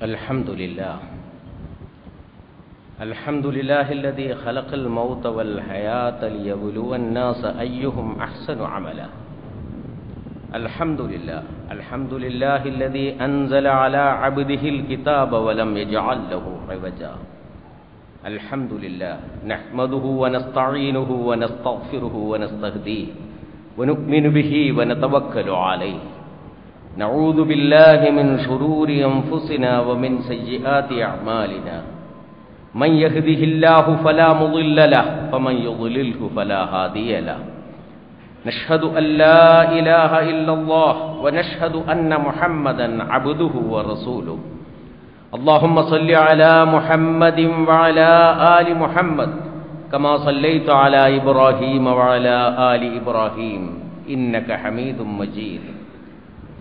الحمد لله الذي خلق الموت والحياة ليبلو الناس أيهم أحسن عملا. الحمد لله الذي أنزل على عبده الكتاب ولم يجعل له عوجا. الحمد لله نحمده ونستعينه ونستغفره ونستهديه ونؤمن به ونتوكل عليه. نعوذ بالله من شرور أنفسنا ومن سيئات أعمالنا. من يهده الله فلا مضل له ومن يضلله فلا هادي له. نشهد أن لا إله إلا الله ونشهد أن محمدا عبده ورسوله. اللهم صل على محمد وعلى آل محمد كما صليت على إبراهيم وعلى آل إبراهيم إنك حميد مجيد.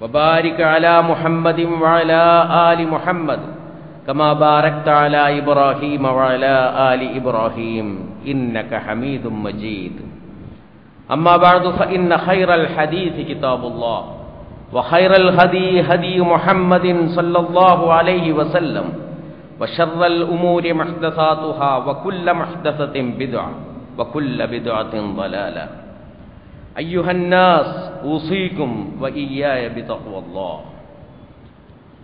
وبارك على محمد وعلى آل محمد كما باركت على إبراهيم وعلى آل إبراهيم إنك حميد مجيد. أما بعد فإن خير الحديث كتاب الله وخير الهدي هدي محمد صلى الله عليه وسلم وشر الأمور محدثاتها وكل محدثة بدعة وكل بدعة ضلالة. أيها الناس أوصيكم وإياي بتقوى الله.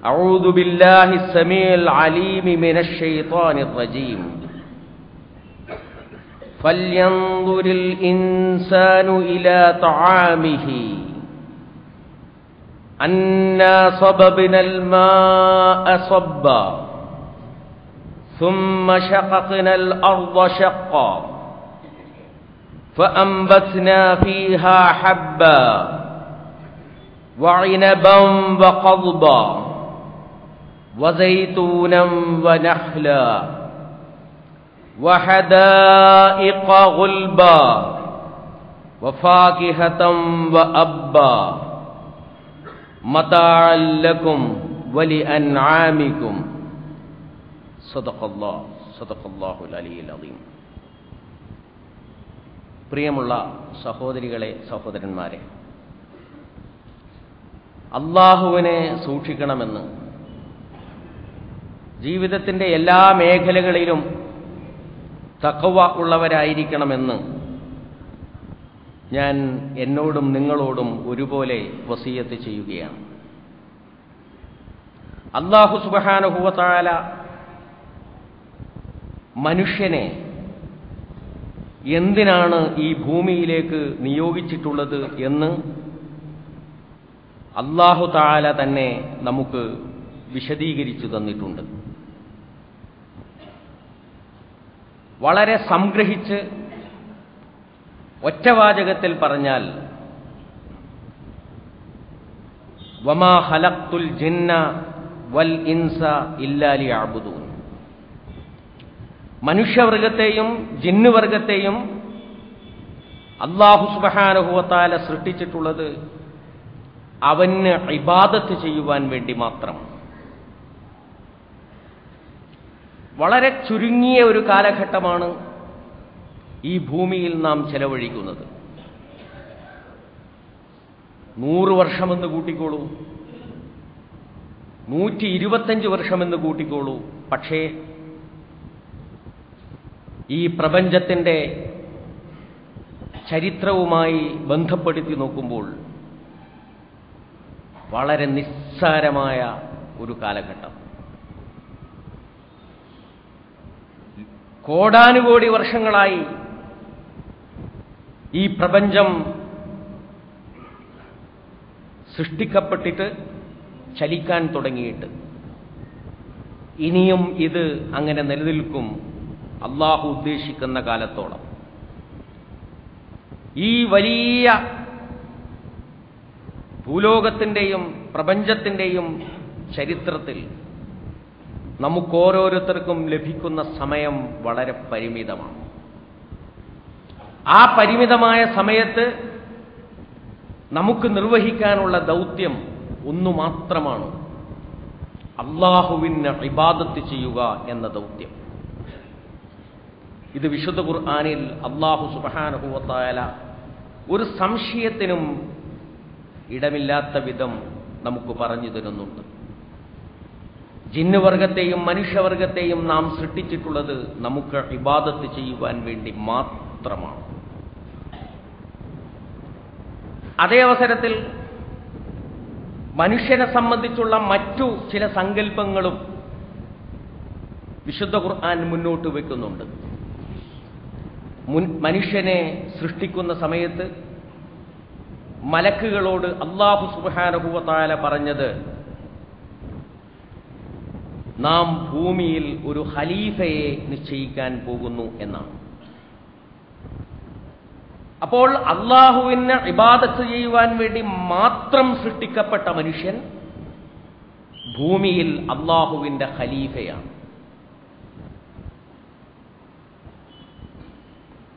أعوذ بالله السميع العليم من الشيطان الرجيم. فلينظر الإنسان إلى طعامه أنا صببنا الماء صبا ثم شققنا الأرض شقا فأنبتنا فيها حبا وعنبا وقضبا وزيتونا ونخلا وحدائق غلبا وفاكهة وأبا متاعا لكم ولأنعامكم. صدق الله العلي العظيم. പ്രിയമുള്ള സഹോദരികളെ, സഹോദരന്മാരെ, അല്ലാഹുവിനെ സൂക്ഷിക്കണമെന്ന്, ജീവിതത്തിൻ്റെ എല്ലാ മേഖലകളിലും തഖ്വ ഉള്ളവരായിരിക്കണമെന്ന് ഞാൻ എന്നോടും നിങ്ങളോടും ഒരുപോലെ വസിയത്ത് ചെയ്യുകയാണ്. അല്ലാഹു സുബ്ഹാനഹു വ തആല മനുഷ്യനെ എന്തിനാണ് ഈ ഭൂമിയിലേക്ക് നിയോഗിച്ചിട്ടുള്ളത് എന്ന് അല്ലാഹു തആല തന്നെ നമുക്ക് വിശദീകരിച്ചു തന്നിട്ടുണ്ട്. വളരെ സംഗ്രഹിച്ച് ഒറ്റവാചകത്തിൽ പറഞ്ഞാൽ, വമാ ഖലഖ്തുൽ ജിന്ന വൽ ഇൻസ ഇല്ലാ ലിയഅ്ബുദൂൻ. മനുഷ്യവർഗത്തെയും ജിന്നുവർഗത്തെയും അല്ലാഹു സുബ്ഹാനഹു വ തആല സൃഷ്ടിച്ചിട്ടുള്ളത് അവന് ഇബാദത്ത് ചെയ്യുവാൻ വേണ്ടി മാത്രം. വളരെ ചുരുങ്ങിയ ഒരു കാലഘട്ടമാണ് ഈ ഭൂമിയിൽ നാം ചെലവഴിക്കുന്നത്. 100 വർഷമെന്ന് കൂട്ടിക്കോളൂ, 125 വർഷമെന്ന് കൂട്ടിക്കോളൂ. പക്ഷേ ഈ പ്രപഞ്ചത്തിൻ്റെ ചരിത്രവുമായി ബന്ധപ്പെടുത്തി നോക്കുമ്പോൾ വളരെ നിസ്സാരമായ ഒരു കാലഘട്ടം. കോടാനുകോടി വർഷങ്ങളായി ഈ പ്രപഞ്ചം സൃഷ്ടിക്കപ്പെട്ടിട്ട് ചലിക്കാൻ തുടങ്ങിയിട്ട് ഇനിയും ഇത് അങ്ങനെ നിലനിൽക്കും അല്ലാഹു ഉദ്ദേശിക്കുന്ന കാലത്തോളം. ഈ വലിയ ഭൂലോകത്തിൻ്റെയും പ്രപഞ്ചത്തിൻ്റെയും ചരിത്രത്തിൽ നമുക്കോരോരുത്തർക്കും ലഭിക്കുന്ന സമയം വളരെ പരിമിതമാണ്. ആ പരിമിതമായ സമയത്ത് നമുക്ക് നിർവഹിക്കാനുള്ള ദൗത്യം ഒന്നു മാത്രമാണ്, അല്ലാഹുവിന് ഇബാദത്ത് ചെയ്യുക എന്ന ദൗത്യം. ഇത് വിശുദ്ധ ഖുർആനിൽ അല്ലാഹു സുബ്ഹാനഹു വ തആല ഒരു സംശയത്തിനും ഇടമില്ലാത്ത വിധം നമുക്ക് പറഞ്ഞു തരുന്നുണ്ട്. ജിന്നുവർഗത്തെയും മനുഷ്യവർഗത്തെയും നാം സൃഷ്ടിച്ചിട്ടുള്ളത് നമുക്ക് ഇബാദത്ത് ചെയ്യുവാൻ വേണ്ടി മാത്രമാണ്. അതേ അവസരത്തിൽ മനുഷ്യനെ സംബന്ധിച്ചുള്ള മറ്റു ചില സങ്കല്പങ്ങളും വിശുദ്ധ ഖുർആൻ മുന്നോട്ട് വെക്കുന്നുണ്ട്. മനുഷ്യനെ സൃഷ്ടിക്കുന്ന സമയത്ത് മലക്കുകളോട് അല്ലാഹു സുബ്ഹാനഹു വ തആല പറഞ്ഞത് നാം ഭൂമിയിൽ ഒരു ഖലീഫയെ നിശ്ചയിക്കാൻ പോകുന്നു എന്നാണ്. അപ്പോൾ അല്ലാഹുവിനെ ഇബാദത്ത് ചെയ്യുവാൻ വേണ്ടി മാത്രം സൃഷ്ടിക്കപ്പെട്ട മനുഷ്യൻ ഭൂമിയിൽ അല്ലാഹുവിന്റെ ഖലീഫയാണ്.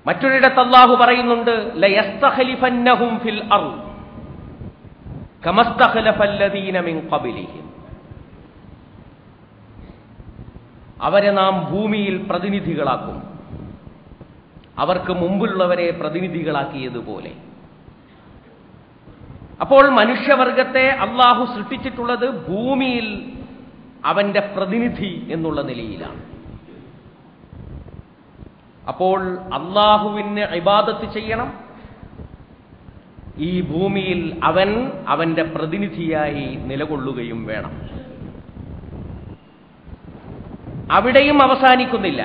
മറ്റൊരിടത്ത് അല്ലാഹു പറയുന്നുണ്ട്, ലയസ്തഖലിഫന്നഹും ഫിൽ അർദ് കമസ്തഖലഫല്ലദീന മിൻ ഖബ്ലിഹിം. അവരെ നാം ഭൂമിയിൽ പ്രതിനിധികളാക്കും, അവർക്ക് മുമ്പുള്ളവരെ പ്രതിനിധികളാക്കിയതുപോലെ. അപ്പോൾ മനുഷ്യവർഗത്തെ അല്ലാഹു സൃഷ്ടിച്ചിട്ടുള്ളത് ഭൂമിയിൽ അവന്റെ പ്രതിനിധി എന്നുള്ള നിലയിലാണ്. അപ്പോൾ അല്ലാഹുവിന് ഇബാദത്ത് ചെയ്യണം, ഈ ഭൂമിയിൽ അവന്റെ പ്രതിനിധിയായി നിലകൊള്ളുകയും വേണം. അവിടെയും അവസാനിക്കുന്നില്ല.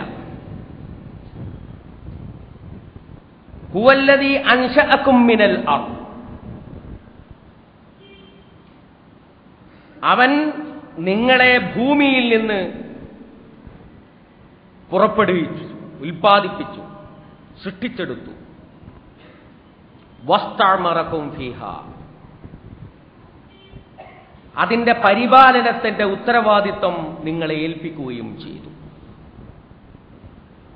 ഹുവല്ലദീ അൻശഅകും മിനൽ അർദ്. അവൻ നിങ്ങളെ ഭൂമിയിൽ നിന്ന് പുറപ്പെടുവിച്ചു, ഉൽപ്പാദിപ്പിച്ചു, സൃഷ്ടിച്ചെടുത്തു. വസ്തഅമറകും ഫീഹാ. അതിന്റെ പരിപാലനത്തിന്റെ ഉത്തരവാദിത്വം നിങ്ങളെ ഏൽപ്പിക്കുകയും ചെയ്തു.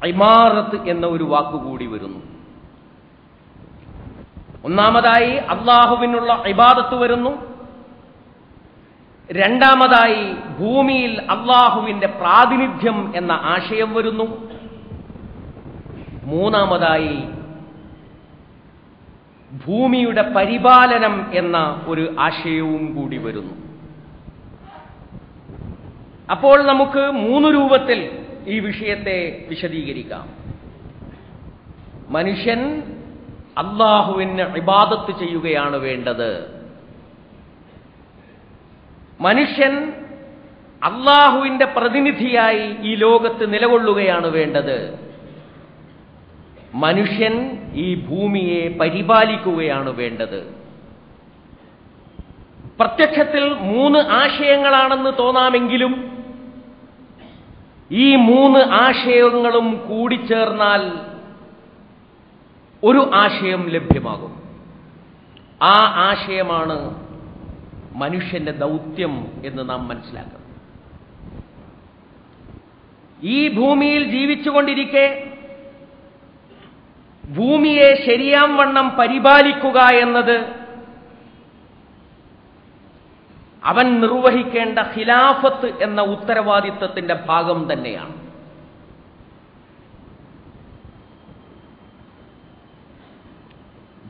ഇമാറത്ത് എന്ന ഒരു വാക്കുകൂടി വരുന്നു. ഒന്നാമതായി അല്ലാഹുവിനുള്ള ഇബാദത്ത് വരുന്നു. രണ്ടാമതായി ഭൂമിയിൽ അല്ലാഹുവിന്റെ പ്രാതിനിധ്യം എന്ന ആശയം വരുന്നു. മൂന്നാമതായി ഭൂമിയുടെ പരിപാലനം എന്ന ഒരു ആശയവും കൂടി വരുന്നു. അപ്പോൾ നമുക്ക് മൂന്ന് രൂപത്തിൽ ഈ വിഷയത്തെ വിശദീകരിക്കാം. മനുഷ്യൻ അല്ലാഹുവിന് ഇബാദത്ത് ചെയ്യുകയാണ് വേണ്ടത്. മനുഷ്യൻ അല്ലാഹുവിന്റെ പ്രതിനിധിയായി ഈ ലോകത്ത് നിലകൊള്ളുകയാണ് വേണ്ടത്. മനുഷ്യൻ ഈ ഭൂമിയെ പരിപാലിക്കുകയാണ് വേണ്ടത്. പ്രത്യക്ഷത്തിൽ മൂന്ന് ആശയങ്ങളാണെന്ന് തോന്നാമെങ്കിലും ഈ മൂന്ന് ആശയങ്ങളും കൂടിച്ചേർന്നാൽ ഒരു ആശയം ലഭ്യമാകും. ആ ആശയമാണ് മനുഷ്യന്റെ ദൗത്യം എന്ന് നാം മനസ്സിലാക്കണം. ഈ ഭൂമിയിൽ ജീവിച്ചുകൊണ്ടിരിക്കെ ഭൂമിയെ ശരിയാം വണ്ണം പരിപാലിക്കുക എന്നത് അവൻ നിർവഹിക്കേണ്ട ഖിലാഫത്ത് എന്ന ഉത്തരവാദിത്വത്തിന്റെ ഭാഗം തന്നെയാണ്.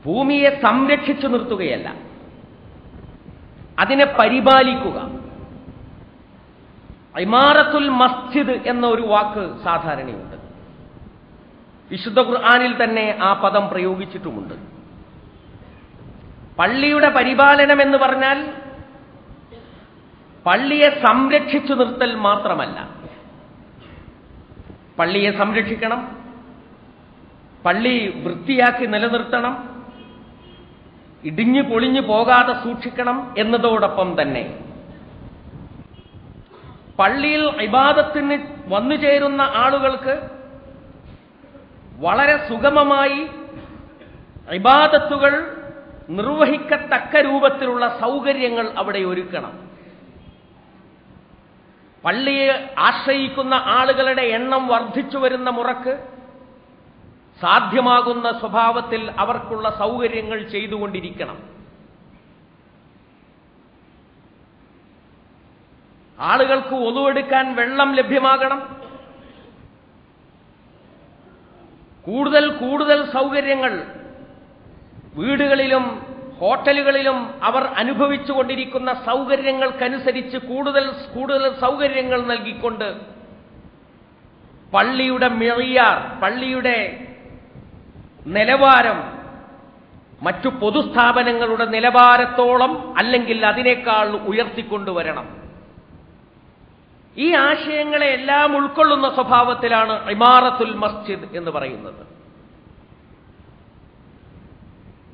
ഭൂമിയെ സംരക്ഷിച്ചു നിർത്തുകയല്ല, അതിനെ പരിപാലിക്കുക. ഇമാറത്തുൽ മസ്ജിദ് എന്ന ഒരു വാക്ക് സാധാരണയുണ്ട്. വിശുദ്ധ ഖുർആനിൽ തന്നെ ആ പദം പ്രയോഗിച്ചിട്ടുമുണ്ട്. പള്ളിയുടെ പരിപാലനം എന്ന് പറഞ്ഞാൽ പള്ളിയെ സംരക്ഷിച്ചു നിർത്തൽ മാത്രമല്ല. പള്ളിയെ സംരക്ഷിക്കണം, പള്ളി വൃത്തിയാക്കി നിലനിർത്തണം, ഇടിഞ്ഞു പൊളിഞ്ഞു പോകാതെ സൂക്ഷിക്കണം എന്നതോടൊപ്പം തന്നെ പള്ളിയിൽ ഇബാദത്തിന് വന്നു ചേരുന്ന ആളുകൾക്ക് വളരെ സുഗമമായി ഇബാദത്തുകൾ നിർവഹിക്കത്തക്ക രൂപത്തിലുള്ള സൗകര്യങ്ങൾ അവിടെ ഒരുക്കണം. പള്ളിയെ ആശ്രയിക്കുന്ന ആളുകളുടെ എണ്ണം വർദ്ധിച്ചു വരുന്ന മുറക്ക് സാധ്യമാകുന്ന സ്വഭാവത്തിൽ അവർക്കുള്ള സൗകര്യങ്ങൾ ചെയ്തുകൊണ്ടിരിക്കണം. ആളുകൾക്ക് ഒളുവെടുക്കാൻ വെള്ളം ലഭ്യമാകണം. കൂടുതൽ കൂടുതൽ സൗകര്യങ്ങൾ വീടുകളിലും ഹോട്ടലുകളിലും അവർ അനുഭവിച്ചുകൊണ്ടിരിക്കുന്ന സൗകര്യങ്ങൾക്കനുസരിച്ച് കൂടുതൽ കൂടുതൽ സൗകര്യങ്ങൾ നൽകിക്കൊണ്ട് പള്ളിയുടെ മിഴിയാർ, പള്ളിയുടെ നിലവാരം മറ്റു പൊതുസ്ഥാപനങ്ങളുടെ നിലവാരത്തോളം അല്ലെങ്കിൽ അതിനേക്കാൾ ഉയർത്തിക്കൊണ്ടുവരണം. ഈ ആശയങ്ങളെ എല്ലാം ഉൾക്കൊള്ളുന്ന സ്വഭാവത്തിലാണ് ഇമാറത്തുൽ മസ്ജിദ് എന്ന് പറയുന്നത്.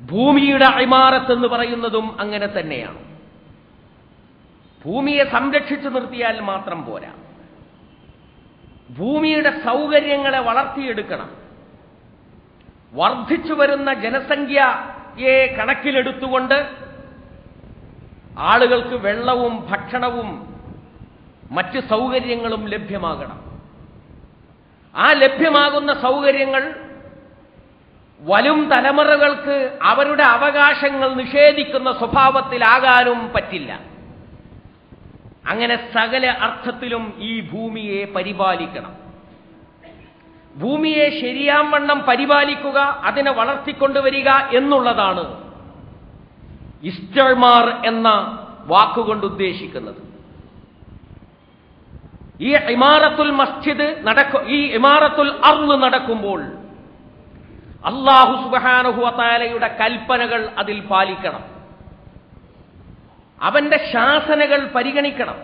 ഭൂമിയുടെ ഇമാറത്ത് എന്ന് പറയുന്നതും അങ്ങനെ തന്നെയാണ്. ഭൂമിയെ സംരക്ഷിച്ചു നിർത്തിയാൽ മാത്രം പോരാ, ഭൂമിയുടെ സൗകര്യങ്ങളെ വളർത്തിയെടുക്കണം. വർദ്ധിച്ചു വരുന്ന ജനസംഖ്യയെ കണക്കിലെടുത്തുകൊണ്ട് ആളുകൾക്ക് വെള്ളവും ഭക്ഷണവും മറ്റ് സൗകര്യങ്ങളും ലഭ്യമാകണം. ആ ലഭ്യമാകുന്ന സൗകര്യങ്ങൾ വരും തലമുറകൾക്ക് അവരുടെ അവകാശങ്ങൾ നിഷേധിക്കുന്ന സ്വഭാവത്തിലാകാനും പറ്റില്ല. അങ്ങനെ സകല അർത്ഥത്തിലും ഈ ഭൂമിയെ പരിപാലിക്കണം. ഭൂമിയെ ശരിയാംവണ്ണം പരിപാലിക്കുക, അതിനെ വളർത്തിക്കൊണ്ടുവരിക എന്നുള്ളതാണ് ഇസ്തിഅ്മാർ എന്ന വാക്കുകൊണ്ട് ഉദ്ദേശിക്കുന്നത്. ഈ ഇമാറത്തുൽ മസ്ജിദ് ഈ ഇമാറത്തുൽ അർള് നടക്കുമ്പോൾ അല്ലാഹു സുബ്ഹാനഹു വ തആലയുടെ കൽപ്പനകൾ അതിൽ പാലിക്കണം. അവന്റെ ശാസനകൾ പരിഗണിക്കണം.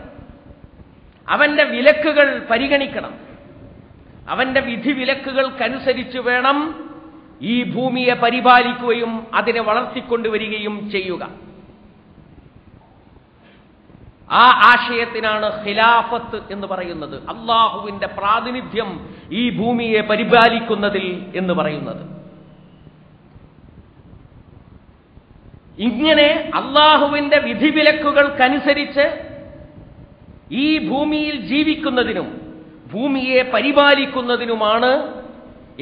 അവന്റെ വിലക്കുകൾ പരിഗണിക്കണം. അവന്റെ വിധിവിലക്കുകൾക്കനുസരിച്ച് വേണം ഈ ഭൂമിയെ പരിപാലിക്കുകയും അതിനെ വളർത്തിക്കൊണ്ടുവരികയും ചെയ്യുക. ആ ആശയത്തിനാണ് ഖിലാഫത്ത് എന്ന് പറയുന്നത്, അള്ളാഹുവിന്റെ പ്രാതിനിധ്യം ഈ ഭൂമിയെ പരിപാലിക്കുന്നതിൽ എന്ന് പറയുന്നത്. ഇങ്ങനെ അള്ളാഹുവിന്റെ വിധിവിലക്കുകൾക്കനുസരിച്ച് ഈ ഭൂമിയിൽ ജീവിക്കുന്നതിനും ഭൂമിയെ പരിപാലിക്കുന്നതിനുമാണ്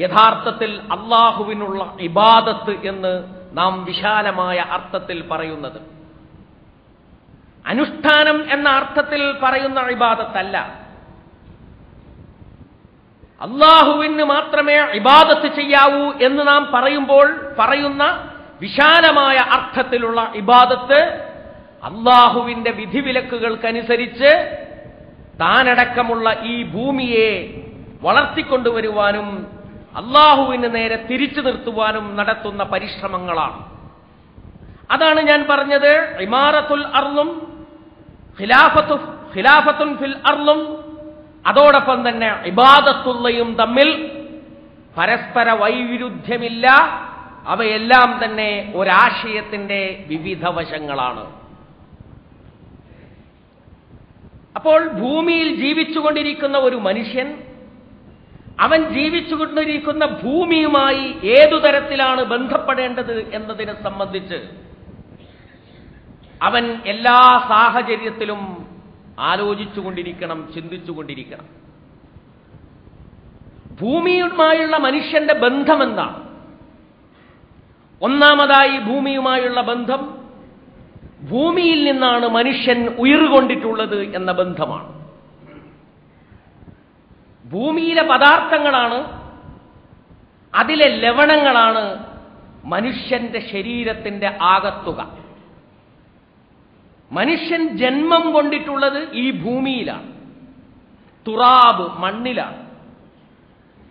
യഥാർത്ഥത്തിൽ അള്ളാഹുവിനുള്ള ഇബാദത്ത് എന്ന് നാം വിശാലമായ അർത്ഥത്തിൽ പറയുന്നത്. അനുഷ്ഠാനം എന്ന അർത്ഥത്തിൽ പറയുന്ന ഇബാദത്തല്ല. അള്ളാഹുവിന് മാത്രമേ ഇബാദത്ത് ചെയ്യാവൂ എന്ന് നാം പറയുമ്പോൾ പറയുന്ന വിശാലമായ അർത്ഥത്തിലുള്ള ഇബാദത്ത് അള്ളാഹുവിന്റെ വിധിവിലക്കുകൾക്കനുസരിച്ച് താനടക്കമുള്ള ഈ ഭൂമിയെ വളർത്തിക്കൊണ്ടുവരുവാനും അള്ളാഹുവിന് നേരെ തിരിച്ചു നിർത്തുവാനും നടത്തുന്ന പരിശ്രമങ്ങളാണ്. അതാണ് ഞാൻ പറഞ്ഞത്, ഇമാറത്തുൽ അർളും ഖിലാഫത്തുൻ ഫിൽ അർളും അതോടൊപ്പം തന്നെ ഇബാദത്തുള്ളയും തമ്മിൽ പരസ്പര വൈരുദ്ധ്യമില്ല. അവയെല്ലാം തന്നെ ഒരാശയത്തിന്റെ വിവിധ വശങ്ങളാണ്. അപ്പോൾ ഭൂമിയിൽ ജീവിച്ചുകൊണ്ടിരിക്കുന്ന ഒരു മനുഷ്യൻ അവൻ ജീവിച്ചുകൊണ്ടിരിക്കുന്ന ഭൂമിയുമായി ഏതു തരത്തിലാണ് ബന്ധപ്പെടേണ്ടത് എന്നതിനെ സംബന്ധിച്ച് അവൻ എല്ലാ സാഹചര്യത്തിലും ആലോചിച്ചുകൊണ്ടിരിക്കണം, ചിന്തിച്ചുകൊണ്ടിരിക്കണം. ഭൂമിയുമായുള്ള മനുഷ്യന്റെ ബന്ധമെന്താണ്? ഒന്നാമതായി ഭൂമിയുമായുള്ള ബന്ധം, ഭൂമിയിൽ നിന്നാണ് മനുഷ്യൻ ഉയർകൊണ്ടിട്ടുള്ളത് എന്ന ബന്ധമാണ്. ഭൂമിയിലെ പദാർത്ഥങ്ങളാണ്, അതിലെ ലവണങ്ങളാണ് മനുഷ്യന്റെ ശരീരത്തിന്റെ ആകത്തുക. മനുഷ്യൻ ജന്മം കൊണ്ടിട്ടുള്ളത് ഈ ഭൂമിയിലാണ്, തുറാബ് മണ്ണിലാണ്.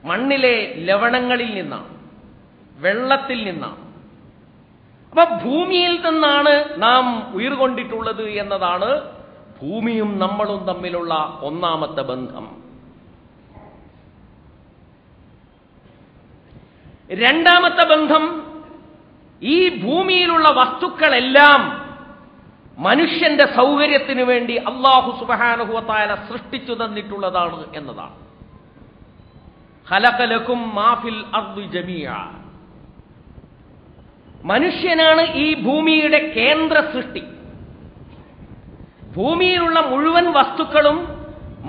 മണ്ണിലെ ലവണങ്ങളിൽ നിന്നാണ്, വെള്ളത്തിൽ നിന്നാണ്. അപ്പൊ ഭൂമിയിൽ നിന്നാണ് നാം ഉയർകൊണ്ടിട്ടുള്ളത് എന്നതാണ് ഭൂമിയും നമ്മളും തമ്മിലുള്ള ഒന്നാമത്തെ ബന്ധം. രണ്ടാമത്തെ ബന്ധം, ഈ ഭൂമിയിലുള്ള വസ്തുക്കളെല്ലാം മനുഷ്യന്റെ സൗകര്യത്തിനു വേണ്ടി അല്ലാഹു സുബ്ഹാനഹു വ തആല സൃഷ്ടിച്ചു തന്നിട്ടുള്ളതാണ് എന്നതാണ്. ഖലഖ ലകും മാ ഫിൽ അർദി ജമീഅ. മനുഷ്യനാണ് ഈ ഭൂമിയുടെ കേന്ദ്ര സൃഷ്ടി. ഭൂമിയിലുള്ള മുഴുവൻ വസ്തുക്കളും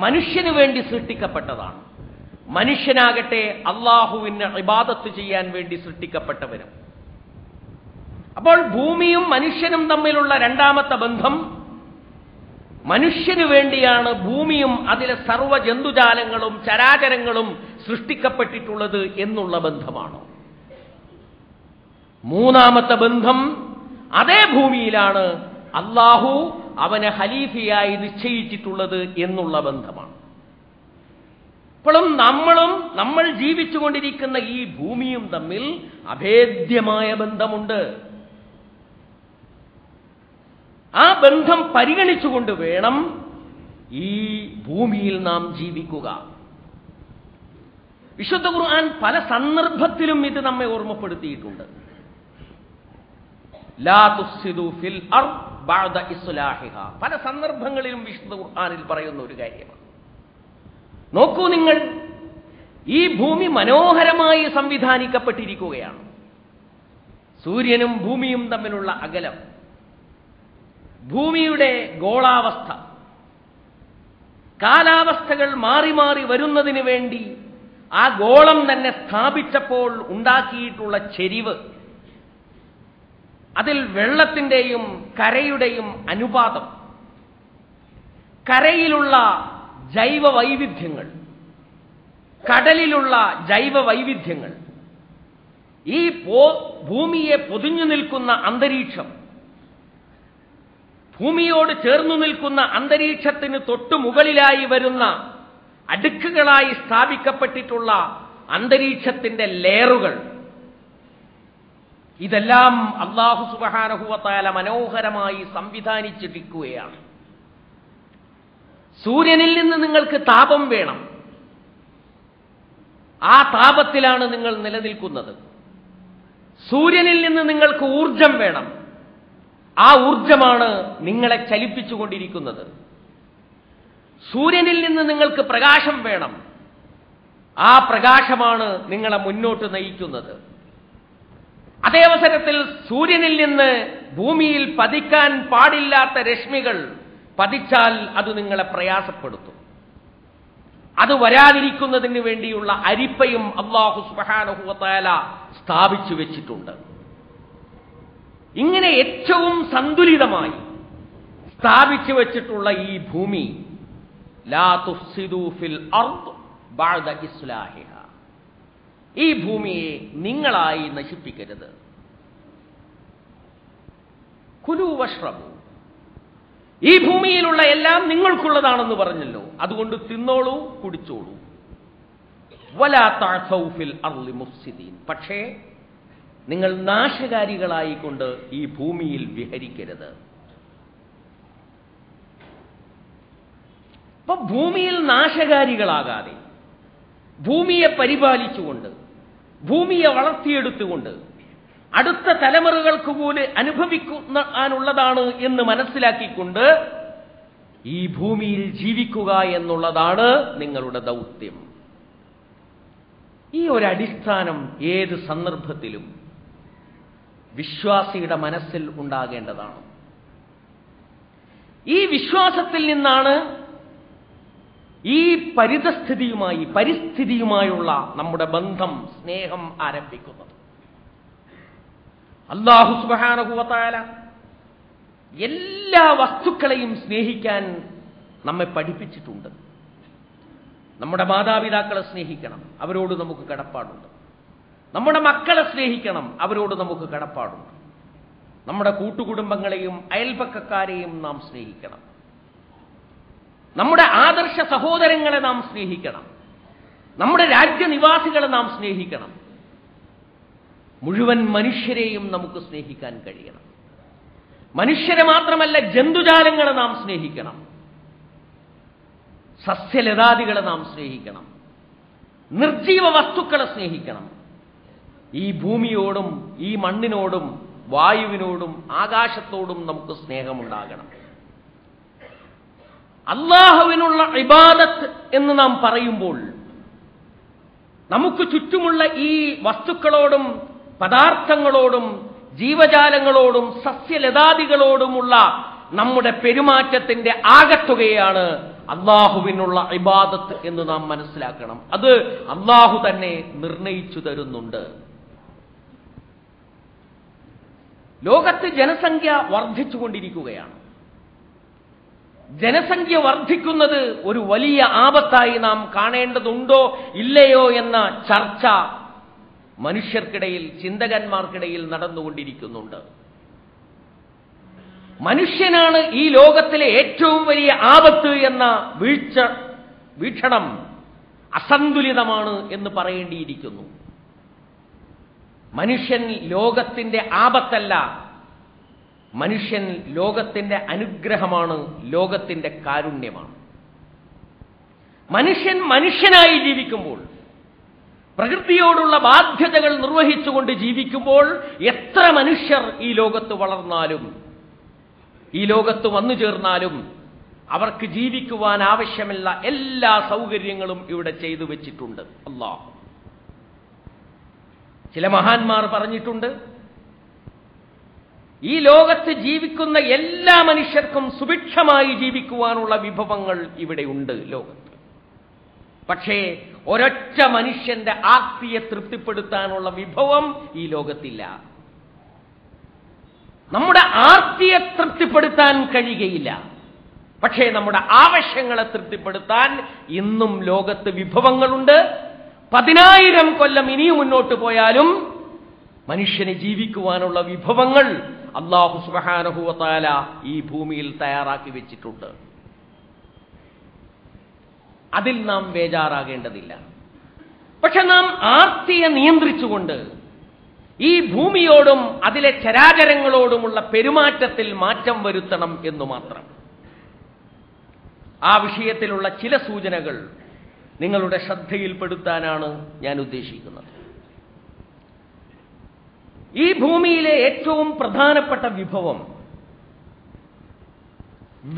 മനുഷ്യനു വേണ്ടി സൃഷ്ടിക്കപ്പെട്ടതാണ്. മനുഷ്യനാകട്ടെ അള്ളാഹുവിന് ഇബാദത്ത് ചെയ്യാൻ വേണ്ടി സൃഷ്ടിക്കപ്പെട്ടവരും. അപ്പോൾ ഭൂമിയും മനുഷ്യനും തമ്മിലുള്ള രണ്ടാമത്തെ ബന്ധം, മനുഷ്യനു വേണ്ടിയാണ് ഭൂമിയും അതിലെ സർവ്വ ജന്തുജാലങ്ങളും ചരാചരങ്ങളും സൃഷ്ടിക്കപ്പെട്ടിട്ടുള്ളത് എന്നുള്ള ബന്ധമാണ്. മൂന്നാമത്തെ ബന്ധം, അതേ ഭൂമിയിലാണ് അള്ളാഹു അവനെ ഖലീഫയായി നിശ്ചയിച്ചിട്ടുള്ളത് എന്നുള്ള ബന്ധമാണ്. ഇപ്പോഴും നമ്മൾ ജീവിച്ചുകൊണ്ടിരിക്കുന്ന ഈ ഭൂമിയും തമ്മിൽ അഭേദ്യമായ ബന്ധമുണ്ട്. ആ ബന്ധം പരിഗണിച്ചുകൊണ്ട് വേണം ഈ ഭൂമിയിൽ നാം ജീവിക്കുക. വിശുദ്ധ ഖുർആൻ പല സന്ദർഭത്തിലും ഇത് നമ്മെ ഓർമ്മപ്പെടുത്തിയിട്ടുണ്ട്. ലാ തുഫ്സിദു ഫിൽ അർദ് ബഅദ ഇസ്ലാഹിഹ. പല സന്ദർഭങ്ങളിലും വിശുദ്ധ ഖുർആനിൽ പറയുന്ന ഒരു കാര്യമാണ്. നോക്കൂ നിങ്ങൾ, ഈ ഭൂമി മനോഹരമായി സംവിധാനിക്കപ്പെട്ടിരിക്കുകയാണ്. സൂര്യനും ഭൂമിയും തമ്മിലുള്ള അകലം, ഭൂമിയുടെ ഗോളാവസ്ഥ, കാലാവസ്ഥകൾ മാറി മാറി വരുന്നതിന് വേണ്ടി ആ ഗോളം തന്നെ സ്ഥാപിച്ചപ്പോൾ ഉണ്ടാക്കിയിട്ടുള്ള ചെരിവ്, അതിൽ വെള്ളത്തിന്റെയും കരയുടെയും അനുപാതം, കരയിലുള്ള ജൈവ വൈവിധ്യങ്ങൾ, കടലിലുള്ള ജൈവ വൈവിധ്യങ്ങൾ, ഈ ഭൂമിയെ പൊതിഞ്ഞു നിൽക്കുന്ന അന്തരീക്ഷം, ഭൂമിയോട് ചേർന്നു നിൽക്കുന്ന അന്തരീക്ഷത്തിന് തൊട്ടു മുകളിലായി വരുന്ന അടുക്കുകളായി സ്ഥാപിക്കപ്പെട്ടിട്ടുള്ള അന്തരീക്ഷത്തിന്റെ ലെയറുകൾ, ഇതെല്ലാം അല്ലാഹു സുബ്ഹാനഹു വ തആല മനോഹരമായി സംവിധാനിച്ചിരിക്കുകയാണ്. സൂര്യനിൽ നിന്ന് നിങ്ങൾക്ക് താപം വേണം, ആ താപത്തിലാണ് നിങ്ങൾ നിലനിൽക്കുന്നത്. സൂര്യനിൽ നിന്ന് നിങ്ങൾക്ക് ഊർജം വേണം, ആ ഊർജമാണ് നിങ്ങളെ ചലിപ്പിച്ചുകൊണ്ടിരിക്കുന്നത്. സൂര്യനിൽ നിന്ന് നിങ്ങൾക്ക് പ്രകാശം വേണം, ആ പ്രകാശമാണ് നിങ്ങളെ മുന്നോട്ട് നയിക്കുന്നത്. അതേ അവസരത്തിൽ സൂര്യനിൽ നിന്ന് ഭൂമിയിൽ പതിക്കാൻ പാടില്ലാത്ത രശ്മികൾ പതിച്ചാൽ അത് നിങ്ങളെ പ്രയാസപ്പെടുത്തും. അത് വരാതിരിക്കുന്നതിന് വേണ്ടിയുള്ള അരിപ്പയും അല്ലാഹു സുബ്ഹാനഹു വ തആല സ്ഥാപിച്ചു വെച്ചിട്ടുണ്ട്. ഇങ്ങനെ ഏറ്റവും സന്തുലിതമായി സ്ഥാപിച്ചു വെച്ചിട്ടുള്ള ഈ ഭൂമി, ലാ തുഫ്സിദു ഫിൽ അർദ് ബഅദ ഇസ്ലാഹിഹ, ഈ ഭൂമിയെ നിങ്ങളായി നശിപ്പിക്കരുത്. കുലൂ വഷ്റബു, ഈ ഭൂമിയിലുള്ള എല്ലാം നിങ്ങൾക്കുള്ളതാണെന്ന് പറഞ്ഞല്ലോ, അതുകൊണ്ട് തിന്നോളൂ, കുടിച്ചോളൂ. വലാ തഅസൗ ഫിൽ അർളി മുഫ്സിദീൻ, പക്ഷേ നിങ്ങൾ നാശകാരികളായിക്കൊണ്ട് ഈ ഭൂമിയിൽ വിഹരിക്കരുത്. അപ്പൊ ഭൂമിയിൽ നാശകാരികളാകാതെ, ഭൂമിയെ പരിപാലിച്ചുകൊണ്ട്, ഭൂമിയെ വളർത്തിയെടുത്തുകൊണ്ട് അടുത്ത തലമുറകൾക്ക് പോലും അനുഭവിക്കാനുള്ളതാണ് എന്ന് മനസ്സിലാക്കിക്കൊണ്ട് ഈ ഭൂമിയിൽ ജീവിക്കുക എന്നുള്ളതാണ് നിങ്ങളുടെ ദൗത്യം. ഈ ഒരു അടിസ്ഥാനം ഏത് സന്ദർഭത്തിലും വിശ്വാസിയുടെ മനസ്സിൽ ഉണ്ടാകേണ്ടതാണ്. ഈ വിശ്വാസത്തിൽ നിന്നാണ് ഈ പരിസ്ഥിതിയുമായുള്ള നമ്മുടെ ബന്ധം, സ്നേഹം ആരംഭിക്കുന്നത്. അല്ലാഹു സുബ്ഹാനഹു വ തആല എല്ലാ വസ്തുക്കളെയും സ്നേഹിക്കാൻ നമ്മെ പഠിപ്പിച്ചിട്ടുണ്ട്. നമ്മുടെ മാതാപിതാക്കളെ സ്നേഹിക്കണം, അവരോട് നമുക്ക് കടപ്പാടുണ്ട്. നമ്മുടെ മക്കളെ സ്നേഹിക്കണം, അവരോട് നമുക്ക് കടപ്പാടുണ്ട്. നമ്മുടെ കൂട്ടുകുടുംബങ്ങളെയും അയൽപക്കക്കാരെയും നാം സ്നേഹിക്കണം. നമ്മുടെ ആദർശ സഹോദരങ്ങളെ നാം സ്നേഹിക്കണം. നമ്മുടെ രാജ്യനിവാസികളെ നാം സ്നേഹിക്കണം. മുഴുവൻ മനുഷ്യരെയും നമുക്ക് സ്നേഹിക്കാൻ കഴിയണം. മനുഷ്യരെ മാത്രമല്ല, ജന്തുജാലങ്ങളെ നാം സ്നേഹിക്കണം. സസ്യലതാദികളെ നാം സ്നേഹിക്കണം. നിർജീവ വസ്തുക്കളെ സ്നേഹിക്കണം. ഈ ഭൂമിയോടും ഈ മണ്ണിനോടും വായുവിനോടും ആകാശത്തോടും നമുക്ക് സ്നേഹമുണ്ടാകണം. അല്ലാഹുവിനുള്ള ഇബാദത്ത് എന്ന് നാം പറയുമ്പോൾ നമുക്ക് ചുറ്റുമുള്ള ഈ വസ്തുക്കളോടും പദാർത്ഥങ്ങളോടും ജീവജാലങ്ങളോടും സസ്യലതാദികളോടുമുള്ള നമ്മുടെ പെരുമാറ്റത്തിന്റെ ആകത്തുകയാണ് അല്ലാഹുവിനുള്ള ഇബാദത്ത് എന്ന് നാം മനസ്സിലാക്കണം. അത് അല്ലാഹു തന്നെ നിർണയിച്ചു തരുന്നുണ്ട്. ലോകത്ത് ജനസംഖ്യ വർദ്ധിച്ചുകൊണ്ടിരിക്കുകയാണ്. ജനസംഖ്യ വർദ്ധിക്കുന്നത് ഒരു വലിയ ആപത്തായി നാം കാണേണ്ടതുണ്ടോ ഇല്ലയോ എന്ന ചർച്ച മനുഷ്യർക്കിടയിൽ, ചിന്തകന്മാർക്കിടയിൽ നടന്നുകൊണ്ടിരിക്കുന്നുണ്ട്. മനുഷ്യനാണ് ഈ ലോകത്തിലെ ഏറ്റവും വലിയ ആപത്ത് എന്ന വീക്ഷണം അസന്തുലിതമാണ് എന്ന് പറയേണ്ടിയിരിക്കുന്നു. മനുഷ്യൻ ലോകത്തിന്റെ ആപത്തല്ല, മനുഷ്യൻ ലോകത്തിന്റെ അനുഗ്രഹമാണ്, ലോകത്തിന്റെ കാരുണ്യമാണ്. മനുഷ്യൻ മനുഷ്യനായി ജീവിക്കുമ്പോൾ, പ്രകൃതിയോടുള്ള ബാധ്യതകൾ നിർവഹിച്ചുകൊണ്ട് ജീവിക്കുമ്പോൾ, എത്ര മനുഷ്യർ ഈ ലോകത്ത് വളർന്നാലും ഈ ലോകത്ത് വന്നു ചേർന്നാലും അവർക്ക് ജീവിക്കുവാൻ ആവശ്യമുള്ള എല്ലാ സൗകര്യങ്ങളും ഇവിടെ ചെയ്തു വെച്ചിട്ടുണ്ട് അല്ലാഹ്. ചില മഹാന്മാർ പറഞ്ഞിട്ടുണ്ട്, ഈ ലോകത്ത് ജീവിക്കുന്ന എല്ലാ മനുഷ്യർക്കും സുഭിക്ഷമായി ജീവിക്കുവാനുള്ള വിഭവങ്ങൾ ഇവിടെയുണ്ട് ലോകത്ത്. പക്ഷേ ഒരൊറ്റ മനുഷ്യന്റെ ആർത്തിയെ തൃപ്തിപ്പെടുത്താനുള്ള വിഭവം ഈ ലോകത്തില്ല. നമ്മുടെ ആർത്തിയെ തൃപ്തിപ്പെടുത്താൻ കഴിയുകയില്ല, പക്ഷേ നമ്മുടെ ആവശ്യങ്ങളെ തൃപ്തിപ്പെടുത്താൻ ഇന്നും ലോകത്ത് വിഭവങ്ങളുണ്ട്. 10,000 കൊല്ലം ഇനിയും മുന്നോട്ട് പോയാലും മനുഷ്യന് ജീവിക്കുവാനുള്ള വിഭവങ്ങൾ അല്ലാഹു സുബ്ഹാനഹു വ തആല ഈ ഭൂമിയിൽ തയ്യാറാക്കി വെച്ചിട്ടുണ്ട്. അതിൽ നാം ബേജാറാകേണ്ടതില്ല. പക്ഷെ നാം ആർത്തിയെ നിയന്ത്രിച്ചുകൊണ്ട് ഈ ഭൂമിയോടും അതിലെ ചരാചരങ്ങളോടുമുള്ള പെരുമാറ്റത്തിൽ മാറ്റം വരുത്തണം എന്നു മാത്രം. ആ വിഷയത്തിലുള്ള ചില സൂചനകൾ നിങ്ങളുടെ ശ്രദ്ധയിൽപ്പെടുത്താനാണ് ഞാൻ ഉദ്ദേശിക്കുന്നത്. ഈ ഭൂമിയിലെ ഏറ്റവും പ്രധാനപ്പെട്ട വിഭവം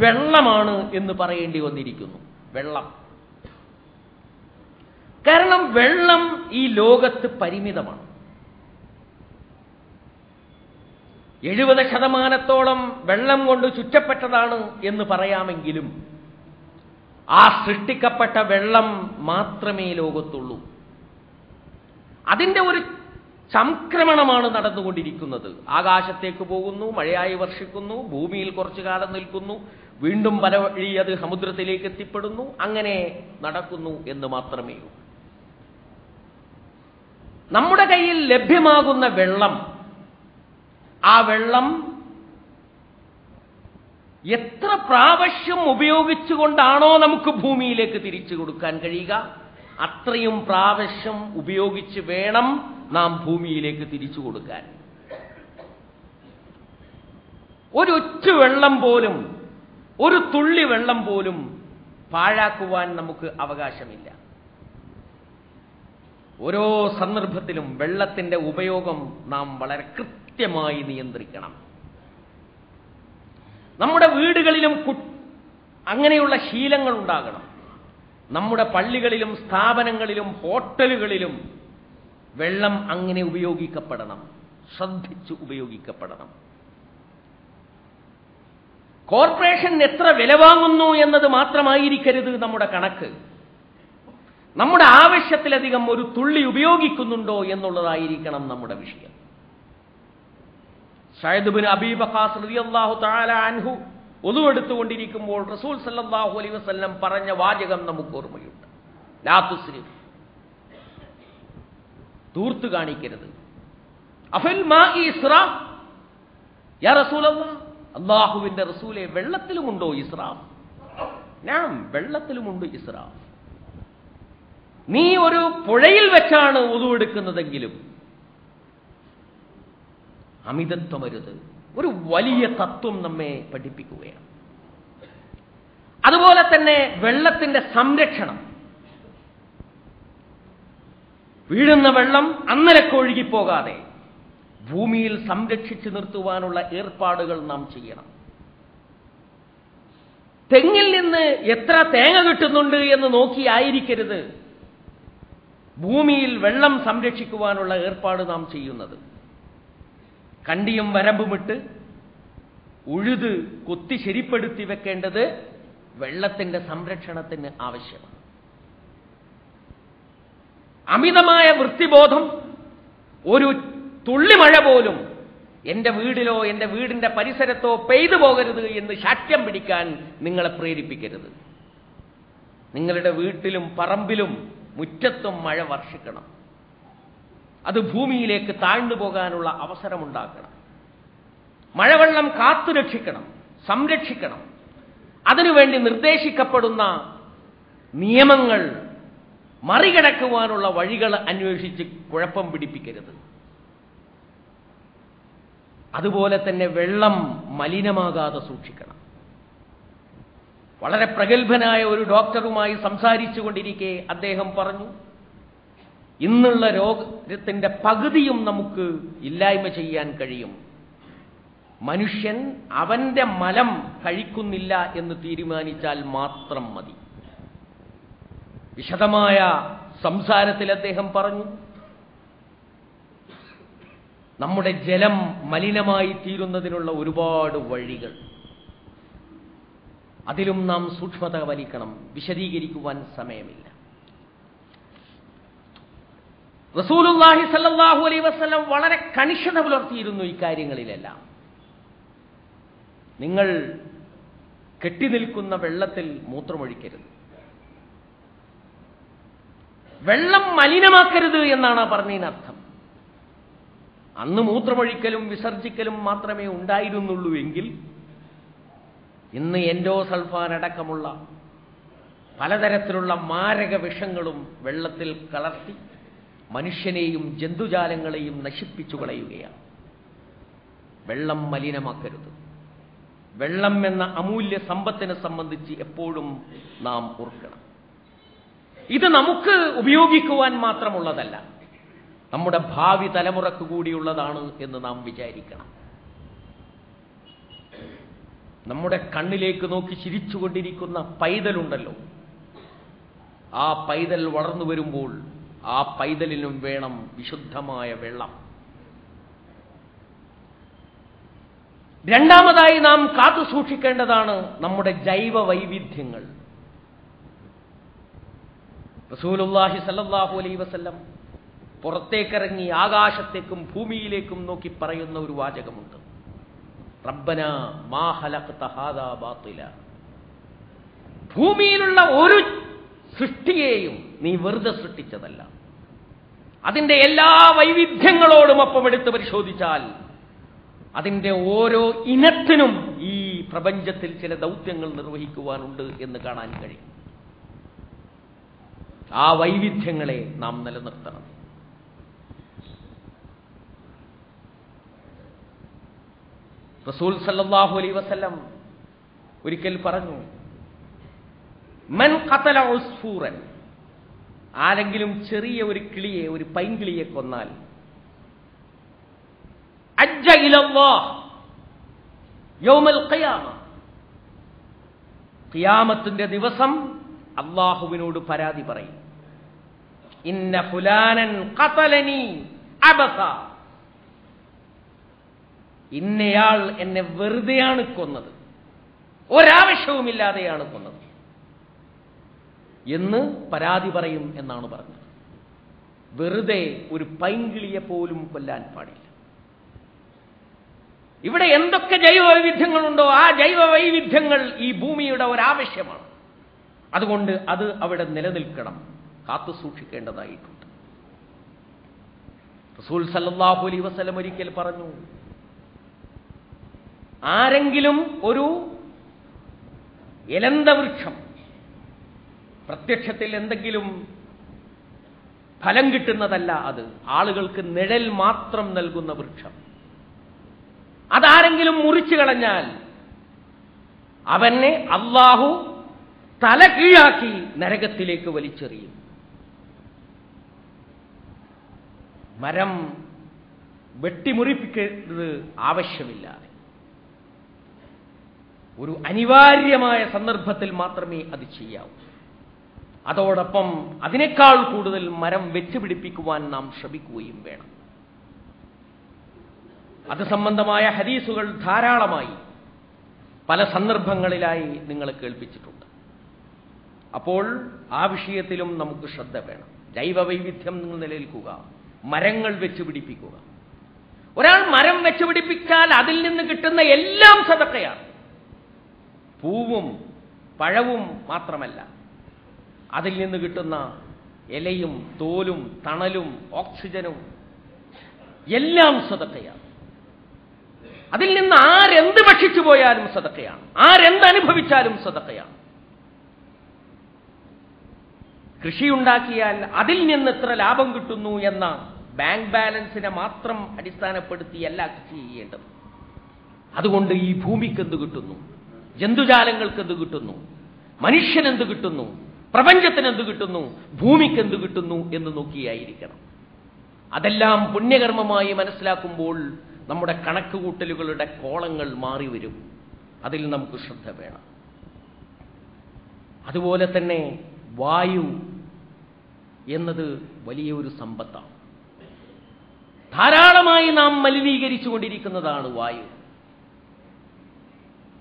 വെള്ളമാണ് എന്ന് പറയേണ്ടി വന്നിരിക്കുന്നു. വെള്ളം. കാരണം വെള്ളം ഈ ലോകത്ത് പരിമിതമാണ്. 70% വെള്ളം കൊണ്ട് ചുറ്റപ്പെട്ടതാണ് എന്ന് പറയാമെങ്കിലും ആ സൃഷ്ടിക്കപ്പെട്ട വെള്ളം മാത്രമേ ലോകത്തുള്ളൂ. അതിന്റെ ഒരു സംക്രമണമാണ് നടന്നുകൊണ്ടിരിക്കുന്നത്. ആകാശത്തേക്ക് പോകുന്നു, മഴയായി വർഷിക്കുന്നു, ഭൂമിയിൽ കുറച്ചു കാലം നിൽക്കുന്നു, വീണ്ടും പല വഴി അത് സമുദ്രത്തിലേക്ക് എത്തിപ്പെടുന്നു, അങ്ങനെ നടക്കുന്നു എന്ന് മാത്രമേ ഉള്ളൂ. നമ്മുടെ കയ്യിൽ ലഭ്യമാകുന്ന വെള്ളം, ആ വെള്ളം എത്ര പ്രാവശ്യം ഉപയോഗിച്ചുകൊണ്ടാണോ നമുക്ക് ഭൂമിയിലേക്ക് തിരിച്ചു കൊടുക്കാൻ കഴിയുക, അത്രയും പ്രാവശ്യം ഉപയോഗിച്ച് വേണം നാം ഭൂമിയിലേക്ക് തിരിച്ചു കൊടുക്കാൻ. ഒരൊറ്റ വെള്ളം പോലും, ഒരു തുള്ളി വെള്ളം പോലും പാഴാക്കുവാൻ നമുക്ക് അവകാശമില്ല. ഓരോ സന്ദർഭത്തിലും വെള്ളത്തിന്റെ ഉപയോഗം നാം വളരെ കൃത്യമായി നിയന്ത്രിക്കണം. നമ്മുടെ വീടുകളിലും അങ്ങനെയുള്ള ശീലങ്ങൾ ഉണ്ടാകണം. നമ്മുടെ പള്ളികളിലും സ്ഥാപനങ്ങളിലും ഹോട്ടലുകളിലും വെള്ളം അങ്ങനെ ഉപയോഗിക്കപ്പെടണം, ശ്രദ്ധിച്ച് ഉപയോഗിക്കപ്പെടണം. കോർപ്പറേഷൻ എത്ര വില വാങ്ങുന്നു എന്നത് മാത്രമായിരിക്കരുത് നമ്മുടെ കണക്ക്. നമ്മുടെ ആവശ്യത്തിലധികം ഒരു തുള്ളി ഉപയോഗിക്കുന്നുണ്ടോ എന്നുള്ളതായിരിക്കണം നമ്മുടെ വിഷയം. സഅദ് ഇബ്നു അബീ വഖാസ് റളിയല്ലാഹു തആല അൻഹു ഒളു എടുത്തുകൊണ്ടിരിക്കുമ്പോൾ റസൂൽ സല്ലല്ലാഹു അലൈഹി വസല്ലം പറഞ്ഞ വാചകം നമുക്ക് ഓർമ്മയുണ്ട്. ലാ തുസ്രിഫ്, ദൂർത്ത് കാണിക്കരുത്. അഫിൽ മാഇ ഇസ്റാഫ് യാ റസൂലല്ലാഹ്, അല്ലാഹുവിന്റെ റസൂലേ, വെള്ളത്തിലുമുണ്ടോ ഇസ്റാഫ്? നാം, വെള്ളത്തിലുമുണ്ട് ഇസ്റാഫ്. നീ ഒരു പുഴയിൽ വെച്ചാണ് ഒളു എടുക്കുന്നതെങ്കിലും അമിതത്വമരുത്. ഒരു വലിയ തത്വം നമ്മെ പഠിപ്പിക്കുകയാണ്. അതുപോലെ തന്നെ വെള്ളത്തിന്റെ സംരക്ഷണം. വീഴുന്ന വെള്ളം അന്നലക്ക് ഒഴുകിപ്പോകാതെ ഭൂമിയിൽ സംരക്ഷിച്ചു നിർത്തുവാനുള്ള ഏർപ്പാടുകൾ നാം ചെയ്യണം. തെങ്ങിൽ നിന്ന് എത്ര തേങ്ങ കിട്ടുന്നുണ്ട് എന്ന് നോക്കിയായിരിക്കരുത് ഭൂമിയിൽ വെള്ളം സംരക്ഷിക്കുവാനുള്ള ഏർപ്പാട് നാം ചെയ്യുന്നത്. കണ്ടിയും വരമ്പുമിട്ട് ഉഴുത് കൊത്തി ശരിപ്പെടുത്തി വെക്കേണ്ടത് വെള്ളത്തിന്റെ സംരക്ഷണത്തിന് ആവശ്യമാണ്. അമിതമായ വൃത്തിബോധം, ഒരു തുള്ളി മഴ പോലും എന്റെ വീടിലോ എന്റെ വീടിന്റെ പരിസരത്തോ പെയ്തു പോകരുത് എന്ന് ശാഠ്യം പിടിക്കാൻ നിങ്ങളെ പ്രേരിപ്പിക്കരുത്. നിങ്ങളുടെ വീട്ടിലും പറമ്പിലും മുറ്റത്തും മഴ വർഷിക്കണം. അത് ഭൂമിയിലേക്ക് താഴ്ന്നു പോകാനുള്ള അവസരമുണ്ടാക്കണം. മഴവെള്ളം കാത്തുരക്ഷിക്കണം, സംരക്ഷിക്കണം. അതിനുവേണ്ടി നിർദ്ദേശിക്കപ്പെടുന്ന നിയമങ്ങൾ മറികടക്കുവാനുള്ള വഴികൾ അന്വേഷിച്ച് കുഴപ്പം പിടിപ്പിക്കരുത്. അതുപോലെ തന്നെ വെള്ളം മലിനമാകാതെ സൂക്ഷിക്കണം. വളരെ പ്രഗത്ഭനായ ഒരു ഡോക്ടറുമായി സംസാരിച്ചു കൊണ്ടിരിക്കെ അദ്ദേഹം പറഞ്ഞു, ഇന്നുള്ള രോഗത്തിന്റെ പകുതിയും നമുക്ക് ഇല്ലായ്മ ചെയ്യാൻ കഴിയും. മനുഷ്യൻ അവന്റെ മലം കഴിക്കുന്നില്ല എന്ന് തീരുമാനിച്ചാൽ മാത്രം മതി. വിശദമായ സംസാരത്തിൽ അദ്ദേഹം പറഞ്ഞു, നമ്മുടെ ജലം മലിനമായി തീരുന്നതിനുള്ള ഒരുപാട് വഴികൾ, അതിലും നാം സൂക്ഷ്മത വലിക്കണം. വിശദീകരിക്കുവാൻ സമയമില്ല. റസൂലുള്ളാഹി സ്വല്ലല്ലാഹു അലൈഹി വസല്ലം വളരെ കണിശത പുലർത്തിയിരുന്നു ഇക്കാര്യങ്ങളിലെല്ലാം. നിങ്ങൾ കെട്ടിനിൽക്കുന്ന വെള്ളത്തിൽ മൂത്രമൊഴിക്കരുത്, വെള്ളം മലിനമാക്കരുത് എന്നാണ് പറഞ്ഞതിനർത്ഥം. അന്ന് മൂത്രമൊഴിക്കലും വിസർജിക്കലും മാത്രമേ ഉണ്ടായിരുന്നുള്ളൂ എങ്കിൽ ഇന്ന് എൻഡോസൾഫാൻ അടക്കമുള്ള പലതരത്തിലുള്ള മാരക വിഷങ്ങളും വെള്ളത്തിൽ കലർത്തി മനുഷ്യനെയും ജന്തുജാലങ്ങളെയും നശിപ്പിച്ചു കളയുകയാണ്. വെള്ളം മലിനമാക്കരുത്. വെള്ളം എന്ന അമൂല്യ സമ്പത്തിനെ സംബന്ധിച്ച് എപ്പോഴും നാം ഓർക്കണം. ഇത് നമുക്ക് ഉപയോഗിക്കുവാൻ മാത്രമുള്ളതല്ല, നമ്മുടെ ഭാവി തലമുറക്ക് കൂടിയുള്ളതാണ് എന്ന് നാം വിചാരിക്കണം. നമ്മുടെ കണ്ണിലേക്ക് നോക്കി ചിരിച്ചുകൊണ്ടിരിക്കുന്ന പൈതലുണ്ടല്ലോ, ആ പൈതൽ വളർന്നു വരുമ്പോൾ ആ പൈതലിനും വേണം വിശുദ്ധമായ വെള്ളം. രണ്ടാമതായി നാം കാത്തു സൂക്ഷിക്കേണ്ടതാണ് നമ്മുടെ ജൈവ വൈവിധ്യങ്ങൾ. റസൂലുള്ളാഹി സ്വല്ലല്ലാഹു അലൈഹി വസല്ലം പുറത്തേക്കിറങ്ങി ആകാശത്തേക്കും ഭൂമിയിലേക്കും നോക്കി പറയുന്ന ഒരു വാചകമുണ്ട്, റബ്ബനാ മാ ഖലഖ്ത ഹാദാ ബാത്തില. ഭൂമിയിലുള്ള ഒരു സൃഷ്ടിയെയും നീ വെറുതെ സൃഷ്ടിച്ചതല്ല. അതിന്റെ എല്ലാ വൈവിധ്യങ്ങളോടും ഒപ്പം എടുത്ത് പരിശോധിച്ചാൽ അതിന്റെ ഓരോ ഇനത്തിനും ഈ പ്രപഞ്ചത്തിൽ ചില ദൗത്യങ്ങൾ നിർവഹിക്കുവാനുണ്ട് എന്ന് കാണാൻ കഴിയും. ആ വൈവിധ്യങ്ങളെ നാം നിലനിർത്തണം. റസൂൽ സല്ലല്ലാഹു അലൈഹി വസല്ലം ഒരിക്കൽ പറഞ്ഞു, മൻ ഖതല ഉസ്ഫൂറൻ, ആരെങ്കിലും ചെറിയ ഒരു കിളിയെ, ഒരു പൈങ്കിളിയെ കൊന്നാൽ, അജ്ജ ഇലല്ലാഹ് യൗമൽ ഖിയാമ, ഖിയാമത്തിന്റെ ദിവസം അല്ലാഹുവിനോട് പരാതി പറയും, ഇന്ന ഫുലാനൻ ഖതലനി അബസ, ഇന്നയാൾ എന്നെ വെറുതെയാണ് കൊന്നത്, ഒരാവശ്യവുമില്ലാതെയാണ് കൊന്നത് എന്ന് പരാതി പറയും എന്നാണ് പറഞ്ഞത്. വെറുതെ ഒരു പൈങ്കിളിയെ പോലും കൊല്ലാൻ പാടില്ല. ഇവിടെ എന്തൊക്കെ ജൈവ വൈവിധ്യങ്ങളുണ്ടോ ആ ജൈവ വൈവിധ്യങ്ങൾ ഈ ഭൂമിയുടെ ഒരാവശ്യമാണ്. അതുകൊണ്ട് അത് അവിടെ നിലനിൽക്കണം, കാത്തു സൂക്ഷിക്കേണ്ടതായിട്ടുണ്ട്. റസൂൽ സല്ലല്ലാഹു അലൈഹി വസല്ലം ഒരിക്കൽ പറഞ്ഞു, ആരെങ്കിലും ഒരു എലന്ത വൃക്ഷം, പ്രത്യക്ഷത്തിൽ എന്തെങ്കിലും ഫലം കിട്ടുന്നതല്ല, അത് ആളുകൾക്ക് നിഴൽ മാത്രം നൽകുന്ന വൃക്ഷം, അതാരെങ്കിലും മുറിച്ചു കളഞ്ഞാൽ അവനെ അല്ലാഹു തല കീഴാക്കി നരകത്തിലേക്ക് വലിച്ചെറിയും. മരം വെട്ടിമുറിപ്പിക്കരുത് ആവശ്യമില്ലാതെ, ഒരു അനിവാര്യമായ സന്ദർഭത്തിൽ മാത്രമേ അത് ചെയ്യാവൂ. അതോടൊപ്പം അതിനേക്കാൾ കൂടുതൽ മരം വെച്ചുപിടിപ്പിക്കുവാൻ നാം ശ്രമിക്കുകയും വേണം. അത് സംബന്ധമായ ഹദീസുകൾ ധാരാളമായി പല സന്ദർഭങ്ങളിലായി നിങ്ങളെ കേൾപ്പിച്ചിട്ടുണ്ട്. അപ്പോൾ ആ വിഷയത്തിലും നമുക്ക് ശ്രദ്ധ വേണം. ജൈവ വൈവിധ്യം നിലനിൽക്കുക, മരങ്ങൾ വെച്ചുപിടിപ്പിക്കുക. ഒരാൾ മരം വെച്ചുപിടിപ്പിച്ചാൽ അതിൽ നിന്ന് കിട്ടുന്ന എല്ലാം സദഖയാണ്. പൂവും പഴവും മാത്രമല്ല, അതിൽ നിന്ന് കിട്ടുന്ന ഇലയും തോലും തണലും ഓക്സിജനും എല്ലാം സദഖയാണ്. അതിൽ നിന്ന് ആരെന്ത് ഭക്ഷിച്ചു പോയാലും സദഖയാണ്, ആരെന്തനുഭവിച്ചാലും സദഖയാണ്. കൃഷിയുണ്ടാക്കിയാൽ അതിൽ നിന്ന് എത്ര ലാഭം കിട്ടുന്നു എന്ന ബാങ്ക് ബാലൻസിനെ മാത്രം അടിസ്ഥാനപ്പെടുത്തിയല്ല കൃഷി ചെയ്യേണ്ടത്. അതുകൊണ്ട് ഈ ഭൂമിക്ക് എന്ത് കിട്ടുന്നു, ജന്തുജാലങ്ങൾക്ക് എന്ത് കിട്ടുന്നു, മനുഷ്യനെന്ത് കിട്ടുന്നു, പ്രപഞ്ചത്തിന് എന്ത് കിട്ടുന്നു, ഭൂമിക്ക് എന്ത് കിട്ടുന്നു എന്ന് നോക്കിയായിരിക്കണം. അതെല്ലാം പുണ്യകർമ്മമായി മനസ്സിലാക്കുമ്പോൾ നമ്മുടെ കണക്കുകൂട്ടലുകളുടെ കോളങ്ങൾ മാറി വരും. അതിൽ നമുക്ക് ശ്രദ്ധ വേണം. അതുപോലെ തന്നെ വായു എന്നത് വലിയൊരു സമ്പത്താണ്. ധാരാളമായി നാം മലിനീകരിച്ചു കൊണ്ടിരിക്കുന്നതാണ് വായു.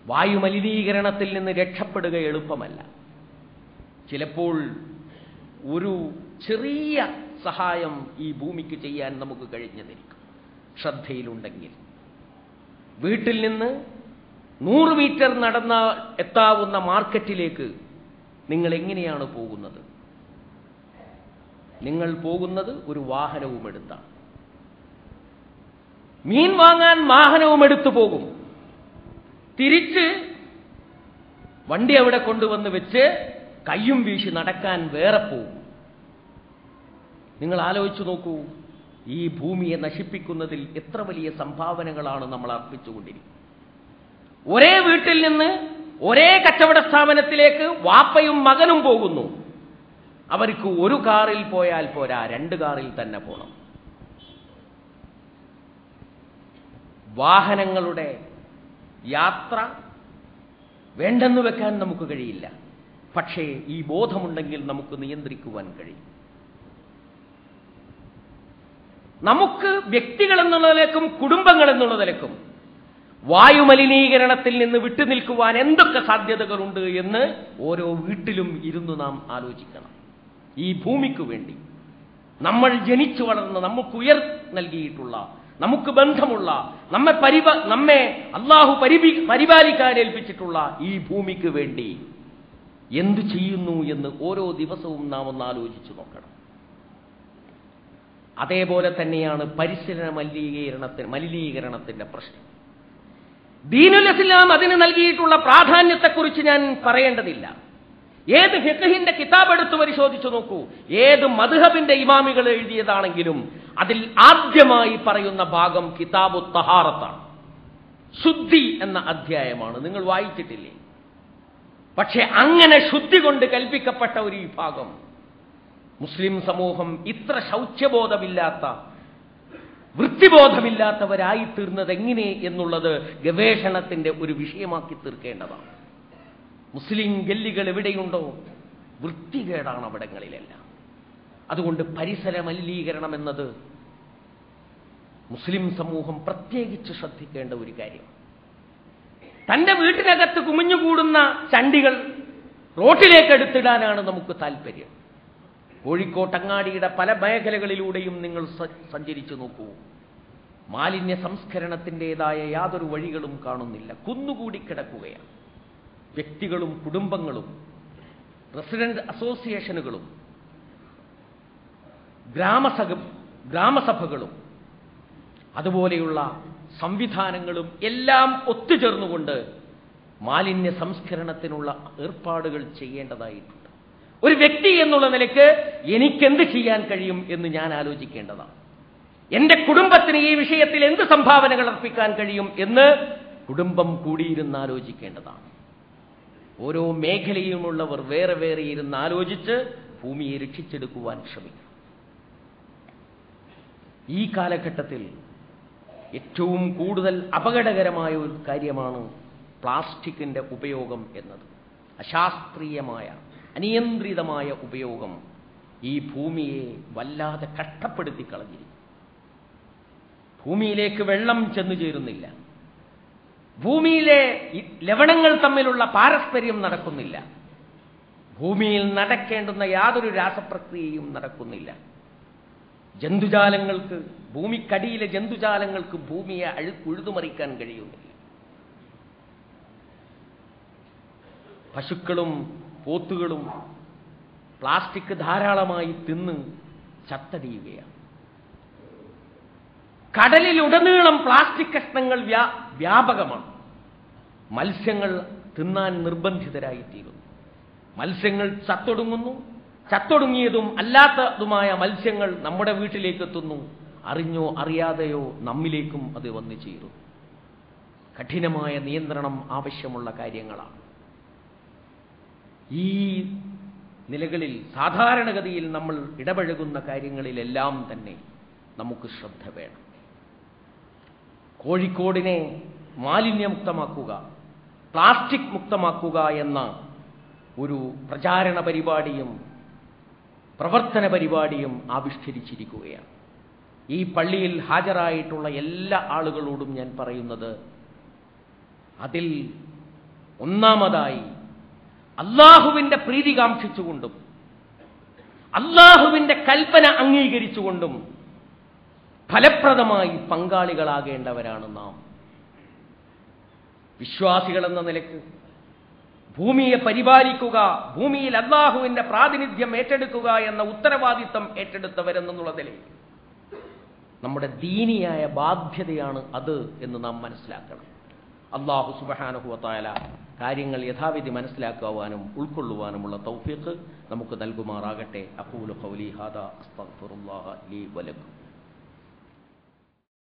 വായു മലിനീകരണത്തിൽ നിന്ന് രക്ഷപ്പെടുക എളുപ്പമല്ല. ചിലപ്പോൾ ഒരു ചെറിയ സഹായം ഈ ഭൂമിക്ക് ചെയ്യാൻ നമുക്ക് കഴിഞ്ഞതിരിക്കും, ശ്രദ്ധയിലുണ്ടെങ്കിൽ. വീട്ടിൽ നിന്ന് 100 മീറ്റർ നടന്ന എത്താവുന്ന മാർക്കറ്റിലേക്ക് നിങ്ങൾ എങ്ങനെയാണ് പോകുന്നത്? നിങ്ങൾ പോകുന്നത് ഒരു വാഹനവും എടുത്താണ്. മീൻ വാങ്ങാൻ വാഹനവും എടുത്തു പോകും. തിരിച്ച് വണ്ടി അവിടെ കൊണ്ടുവന്ന് വെച്ച് കയ്യും വീശി നടക്കാൻ വേറെ പോകും. നിങ്ങൾ ആലോചിച്ചു നോക്കൂ, ഈ ഭൂമിയെ നശിപ്പിക്കുന്നതിൽ എത്ര വലിയ സംഭാവനകളാണ് നമ്മൾ അർപ്പിച്ചുകൊണ്ടിരിക്കുന്നത്. ഒരേ വീട്ടിൽ നിന്ന് ഒരേ കച്ചവട സ്ഥാപനത്തിലേക്ക് വാപ്പയും മകനും പോകുന്നു. അവർക്ക് ഒരു കാറിൽ പോയാൽ പോരാ, 2 കാറിൽ തന്നെ പോകണം. വാഹനങ്ങളുടെ യാത്ര വേണ്ടെന്ന് വെക്കാൻ നമുക്ക് കഴിയില്ല. പക്ഷേ ഈ ബോധമുണ്ടെങ്കിൽ നമുക്ക് നിയന്ത്രിക്കുവാൻ കഴിയും. നമുക്ക് വ്യക്തികൾ എന്നുള്ള നിലക്കും കുടുംബങ്ങൾ എന്നുള്ള നിലക്കും വായുമലിനീകരണത്തിൽ നിന്ന് വിട്ടുനിൽക്കുവാൻ എന്തൊക്കെ സാധ്യതകളുണ്ട് എന്ന് ഓരോ വീട്ടിലും ഇരുന്ന് നാം ആലോചിക്കണം. ഈ ഭൂമിക്ക് വേണ്ടി നമ്മൾ ജനിച്ചു വളർന്ന് നമുക്ക് ഉയർ നൽകിയിട്ടുള്ള, നമുക്ക് ബന്ധമുള്ള, നമ്മെ അള്ളാഹു പരിപാലിക്കാൻ ഏൽപ്പിച്ചിട്ടുള്ള ഈ ഭൂമിക്ക് വേണ്ടി എന്തു ചെയ്യുന്നു എന്ന് ഓരോ ദിവസവും നാം ഒന്ന് ആലോചിച്ചു നോക്കണം. അതേപോലെ തന്നെയാണ് പരിസര മലിനീകരണത്തിന്റെ പ്രശ്നം. ദീനുൽ ഇസ്ലാം അതിന് നൽകിയിട്ടുള്ള പ്രാധാന്യത്തെക്കുറിച്ച് ഞാൻ പറയേണ്ടതില്ല. ഏത് ഫിഖ്ഹിന്റെ കിതാബ് എടുത്ത് പരിശോധിച്ചു നോക്കൂ, ഏത് മദ്ഹബിന്റെ ഇമാമികൾ എഴുതിയതാണെങ്കിലും അതിൽ ആദ്യമായി പറയുന്ന ഭാഗം കിതാബു തഹാറത്താണ്. ശുദ്ധി എന്ന അധ്യായമാണ്. നിങ്ങൾ വായിച്ചിട്ടില്ലേ? പക്ഷെ അങ്ങനെ ശുദ്ധി കൊണ്ട് കൽപ്പിക്കപ്പെട്ട ഒരു വിഭാഗം മുസ്ലിം സമൂഹം ഇത്ര ശൗച്യബോധമില്ലാത്ത, വൃത്തിബോധമില്ലാത്തവരായി തീർന്നത് എങ്ങനെ എന്നുള്ളത് ഗവേഷണത്തിന്റെ ഒരു വിഷയമാക്കി തീർക്കേണ്ടതാണ്. മുസ്ലിം ഗല്ലികൾ എവിടെയുണ്ടോ വൃത്തികേടാണ് അവിടങ്ങളിലെല്ലാം. അതുകൊണ്ട് പരിസര മലിനീകരണം എന്നത് മുസ്ലിം സമൂഹം പ്രത്യേകിച്ച് ശ്രദ്ധിക്കേണ്ട ഒരു കാര്യം. തന്റെ വീട്ടിനകത്ത് കുമിഞ്ഞുകൂടുന്ന ചണ്ടികൾ റോട്ടിലേക്ക് എടുത്തിടാനാണ് നമുക്ക് താല്പര്യം. കോഴിക്കോട്ടങ്ങാടിയുടെ പല മേഖലകളിലൂടെയും നിങ്ങൾ സഞ്ചരിച്ചു നോക്കൂ. മാലിന്യ സംസ്കരണത്തിൻ്റെതായ യാതൊരു വഴികളും കാണുന്നില്ല. കുന്നുകൂടി കിടക്കുകയാണ്. വ്യക്തികളും കുടുംബങ്ങളും റെസിഡന്റ് അസോസിയേഷനുകളും ഗ്രാമസഭകളും അതുപോലെയുള്ള സംവിധാനങ്ങളും എല്ലാം ഒത്തുചേർന്നുകൊണ്ട് മാലിന്യ സംസ്കരണത്തിനുള്ള ഏർപ്പാടുകൾ ചെയ്യേണ്ടതായിട്ടുണ്ട്. ഒരു വ്യക്തി എന്നുള്ള നിലയ്ക്ക് എനിക്കെന്ത് ചെയ്യാൻ കഴിയും എന്ന് ഞാൻ ആലോചിക്കേണ്ടതാണ്. എന്റെ കുടുംബത്തിന് ഈ വിഷയത്തിൽ എന്ത് സംഭാവനകൾ അർപ്പിക്കാൻ കഴിയും എന്ന് കുടുംബം കൂടിയിരുന്ന് ആലോചിക്കേണ്ടതാണ്. ഓരോ മേഖലയിലുമുള്ളവർ വേറെ വേറെ ഇരുന്ന് ആലോചിച്ച് ഭൂമിയെ രക്ഷിച്ചെടുക്കുവാൻ ശ്രമിക്കും. ഈ കാലഘട്ടത്തിൽ ഏറ്റവും കൂടുതൽ അപകടകരമായ ഒരു കാര്യമാണ് പ്ലാസ്റ്റിക്കിന്റെ ഉപയോഗം എന്നത്. അശാസ്ത്രീയമായ, അനിയന്ത്രിതമായ ഉപയോഗം ഈ ഭൂമിയെ വല്ലാതെ കഷ്ടപ്പെടുത്തി കളഞ്ഞിരിക്കും. ഭൂമിയിലേക്ക് വെള്ളം ചെന്നു ചേരുന്നില്ല. ഭൂമിയിലെ ലവണങ്ങൾ തമ്മിലുള്ള പാരസ്പര്യം നടക്കുന്നില്ല. ഭൂമിയിൽ നടക്കേണ്ടുന്ന യാതൊരു രാസപ്രക്രിയയും നടക്കുന്നില്ല. ജന്തുജാലങ്ങൾക്ക്, ഭൂമിക്കടിയിലെ ജന്തുജാലങ്ങൾക്ക് ഭൂമിയെ ഉഴുതുമറിക്കാൻ കഴിയുന്നില്ല. പശുക്കളും പോത്തുകളും പ്ലാസ്റ്റിക് ധാരാളമായി തിന്ന് ചത്തടിയുകയാണ്. കടലിലുടനീളം പ്ലാസ്റ്റിക് കഷ്ണങ്ങൾ വ്യാപകമാണ്. മത്സ്യങ്ങൾ തിന്നാൻ നിർബന്ധിതരായിത്തീരുന്നു. മത്സ്യങ്ങൾ ചത്തൊടുങ്ങുന്നു. ചത്തൊടുങ്ങിയതും അല്ലാത്തതുമായ മത്സ്യങ്ങൾ നമ്മുടെ വീട്ടിലേക്ക് എത്തുന്നു. അറിഞ്ഞോ അറിയാതെയോ നമ്മിലേക്കും അത് വന്നു ചേരുന്നു. കഠിനമായ നിയന്ത്രണം ആവശ്യമുള്ള കാര്യങ്ങളാണ്. ഈ നിലകളിൽ സാധാരണഗതിയിൽ നമ്മൾ ഇടപഴകുന്ന കാര്യങ്ങളിലെല്ലാം തന്നെ നമുക്ക് ശ്രദ്ധ വേണം. കോഴിക്കോടിനെ മാലിന്യമുക്തമാക്കുക, പ്ലാസ്റ്റിക് മുക്തമാക്കുക എന്ന ഒരു പ്രചാരണ പരിപാടിയും പ്രവർത്തന പരിപാടിയും ആവിഷ്കരിച്ചിരിക്കുകയാണ്. ഈ പള്ളിയിൽ ഹാജരായിട്ടുള്ള എല്ലാ ആളുകളോടും ഞാൻ പറയുന്നത്, അതിൽ ഒന്നാമതായി അല്ലാഹുവിന്റെ പ്രീതി കാംക്ഷിച്ചുകൊണ്ടും അല്ലാഹുവിന്റെ കൽപ്പന അംഗീകരിച്ചുകൊണ്ടും ഫലപ്രദമായി പങ്കാളികളാകേണ്ടവരാണ് നാം. വിശ്വാസികളെന്ന നിലയ്ക്ക് ഭൂമിയെ പരിപാലിക്കുക, ഭൂമിയിൽ അല്ലാഹുവിന്റെ പ്രാതിനിധ്യം ഏറ്റെടുക്കുക എന്ന ഉത്തരവാദിത്തം ഏറ്റെടുത്തവരെന്നുള്ളതിൽ നമ്മുടെ ദീനിയായ ബാധ്യതയാണ് അത് എന്ന് നാം മനസ്സിലാക്കണം. അല്ലാഹു സുബ്ഹാനഹു വ തആല കാര്യങ്ങൾ യഥാവിധി മനസ്സിലാക്കുവാനും ഉൾക്കൊള്ളുവാനുമുള്ള തൗഫീഖ് നമുക്ക് നൽകുമാറാകട്ടെ. അഖൂലു ഖൗലി ഹാദാ അസ്തഗ്ഫിറുല്ലാഹ ലീ വലക്കും.